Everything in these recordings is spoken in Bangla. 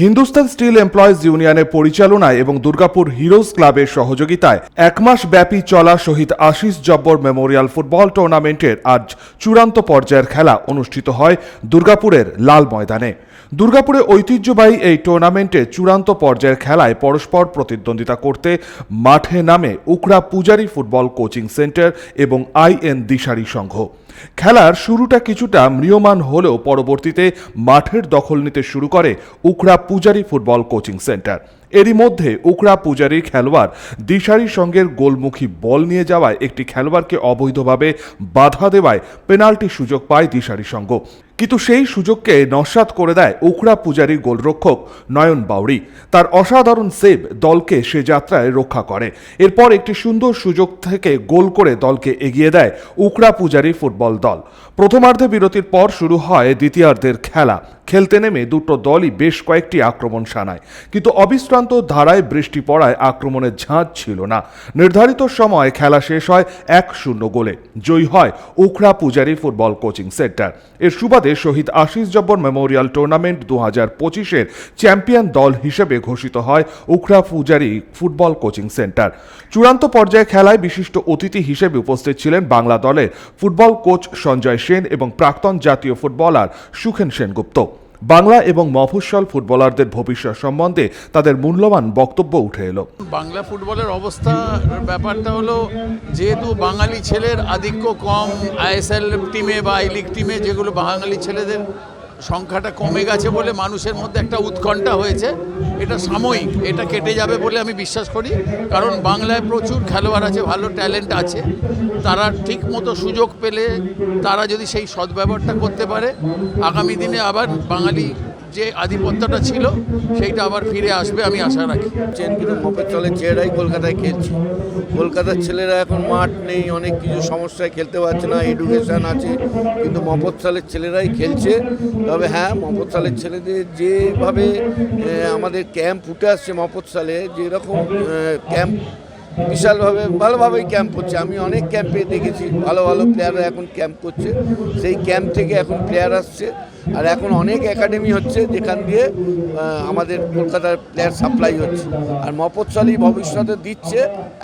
হিন্দুস্তান স্টিল এমপ্লয়িজ ইউনিয়নের পরিচালনায় এবং দুর্গাপুর হিরোজ ক্লাবের সহযোগিতায় এক মাস ব্যাপী চলা শহীদ আশিস জব্বর মেমোরিয়াল ফুটবল টুর্নামেন্টের আজ চূড়ান্ত পর্যায়ের খেলা অনুষ্ঠিত হয় দুর্গাপুরের লাল ময়দানে। দুর্গাপুরে ঐতিহ্যবাহী এই টুর্নামেন্টে চূড়ান্ত পর্যায়ের খেলায় পরস্পর প্রতিদ্বন্দ্বিতা করতে মাঠে নামে উকড়া পূজারী ফুটবল কোচিং সেন্টার এবং আইএন দিশারি সংঘ। খেলার শুরুটা কিছুটা ম্রিয়মাণ হলেও পরবর্তীতে মাঠের দখল নিতে শুরু করে উকড়া পূজারী ফুটবল কোচিং সেন্টার। এরই মধ্যে উকড়া পূজারী খেলোয়াড় দিশারি সঙ্গের গোলমুখী বল নিয়ে যাওয়ায় একটি খেলোয়াড়কে অবৈধভাবে বাধা দেওয়ায় পেনাল্টি সুযোগ পায় দিশারি সংঘ, কিন্তু সেই সুযোগকে নস্যাৎ করে দেয় উকড়া পূজারী গোলরক্ষক নয়ন বাউরি। তার অসাধারণ সেভ দলকে সে যাত্রায় রক্ষা করে। এরপর একটি সুন্দর সুযোগ থেকে গোল করে দলকে এগিয়ে দেয় উকড়া পূজারী ফুটবল দল। প্রথমার্ধে বিরতির পর শুরু হয় দ্বিতীয়ার্ধের খেলা। খেলতে নেমে দুটো দলই বেশ কয়েকটি আক্রমণ শানায়, কিন্তু অবিশ্রান্ত ধারায় বৃষ্টি পড়ায় আক্রমণের ঝাঁজ ছিল না। নির্ধারিত সময় খেলা শেষ হয় 1-0 গোলে। জয়ী হয় উকড়া পূজারী ফুটবল কোচিং সেন্টার। এর সুবাদে শহীদ আশিস জব্বর মেমোরিয়াল টুর্নামেন্ট 2025-এর চ্যাম্পিয়ন দল হিসেবে ঘোষিত হয় উকড়া পূজারী ফুটবল কোচিং সেন্টার। চূড়ান্ত পর্যায়ে খেলায় বিশিষ্ট অতিথি হিসেবে উপস্থিত ছিলেন বাংলা দলের ফুটবল কোচ সঞ্জয় সেন এবং প্রাক্তন জাতীয় ফুটবলার সুখেন সেনগুপ্ত। বাংলা এবং মফস্বল ফুটবলারদের ভবিষ্যৎ সম্বন্ধে তাদের মূল্যবান বক্তব্য উঠে এলো। বাংলা ফুটবলের অবস্থা ব্যাপারটা হলো, যেহেতু বাঙালি ছেলের আধিক্য কম আইএসএল টিমে বা আই লিগ টিমে, যেগুলো বাঙালি ছেলেদের সংখ্যাটা কমে গেছে বলে মানুষের মধ্যে একটা উৎকণ্ঠা হয়েছে। এটা সাময়িক, এটা কেটে যাবে বলে আমি বিশ্বাস করি। কারণ বাংলায় প্রচুর খেলোয়াড় আছে, ভালো ট্যালেন্ট আছে। তারা ঠিক মতো সুযোগ পেলে, তারা যদি সেই সদ্ব্যবহারটা করতে পারে, আগামী দিনে আবার বাঙালি যে আধিপত্যটা ছিল সেইটা আবার ফিরে আসবে, আমি আশা রাখি। কিন্তু মফস্বলের ছেলেরাই কলকাতায় খেলছে। কলকাতার ছেলেরা এখন মাঠ নেই, অনেক কিছু সমস্যায় খেলতে পারছে না, এডুকেশান আছে, কিন্তু মফস্বলের ছেলেরাই খেলছে। তবে হ্যাঁ, মফস্বলের ছেলেদের যেভাবে আমাদের ক্যাম্প উঠে আসছে, মফস্বলে যেরকম ক্যাম্প বিশালভাবে ভালোভাবেই ক্যাম্প করছে। আমি অনেক ক্যাম্পে দেখেছি ভালো ভালো প্লেয়াররা এখন ক্যাম্প করছে। সেই ক্যাম্প থেকে এখন প্লেয়ার আসছে, আর এখন অনেক একাডেমি হচ্ছে যেখান দিয়ে আমাদের কলকাতার প্লেয়ার সাপ্লাই হচ্ছে। আর মফস্বলই ভবিষ্যতে দিচ্ছে,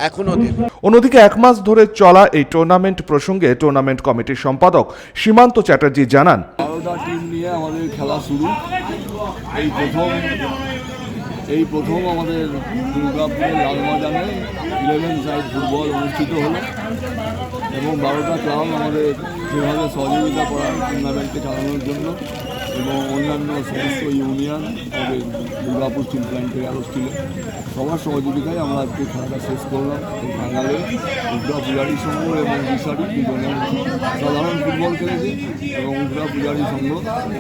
এখনও দেবে। অন্যদিকে এক মাস ধরে চলা এই টুর্নামেন্ট প্রসঙ্গে টুর্নামেন্ট কমিটির সম্পাদক সীমান্ত চ্যাটার্জি জানান, 12টা টিম নিয়ে আমাদের খেলা শুরু। এই প্রথম আমাদের দুর্গাপুরের লাল ময়দানে 11 সাইড ফুটবল অনুষ্ঠিত হলো এবং 12টা ক্লাব আমাদের যেভাবে সহযোগিতা করার টুর্নামেন্টকে চালানোর জন্য, এবং অন্যান্য সমস্ত ইউনিয়ন আমাদের দুর্গাপুর স্টিল প্ল্যান্টের আরও ছিল, সবার সহযোগিতায় আমরা আজকে খেলাটা শেষ করলাম। এই ফাইনালে উকড়া পূজারী সংঘ এবং দিশারি দুজনে সাধারণ ফুটবল খেলেছে এবং উকড়া পূজারী সংঘ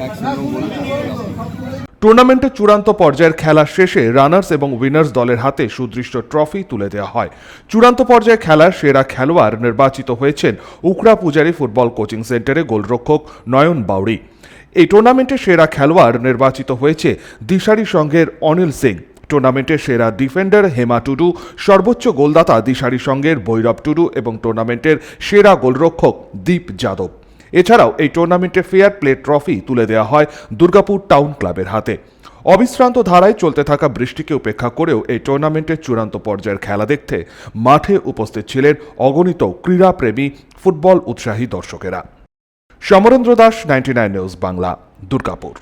1-0 গোলে। টুর্নামেন্টের চূড়ান্ত পর্যায়ের খেলা শেষে রানার্স এবং উইনার্স দলের হাতে সুদৃষ্ট ট্রফি তুলে দেওয়া হয়। চূড়ান্ত পর্যায়ে খেলার সেরা খেলোয়াড় নির্বাচিত হয়েছেন উকড়া পূজারী ফুটবল কোচিং সেন্টারে গোলরক্ষক নয়ন বাউরি। এই টুর্নামেন্টে সেরা খেলোয়াড় নির্বাচিত হয়েছে দিশারি সংঘের অনিল সিং। টুর্নামেন্টের সেরা ডিফেন্ডার হেমা টুডু, সর্বোচ্চ গোলদাতা দিশারি সংঘের ভৈরব টুডু এবং টুর্নামেন্টের সেরা গোলরক্ষক দীপ যাদব। এছাড়াও এই টুর্নামেন্টে ফেয়ার প্লে ট্রফি তুলে দেওয়া হয় দুর্গাপুর টাউন ক্লাবের হাতে। অবিশ্রান্ত ধারায় চলতে থাকা বৃষ্টিকে উপেক্ষা করেও এই টুর্নামেন্টের চূড়ান্ত পর্যায়ের খেলা দেখতে মাঠে উপস্থিত ছিলেন অগণিত ক্রীড়াপ্রেমী ফুটবল উৎসাহী দর্শকেরা। সমরেন্দ্র দাস, 99 নিউজ বাংলা, দুর্গাপুর।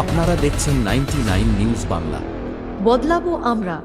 আপনারা দেখছেন 99 নিউজ বাংলা। বদলাবো আমরা।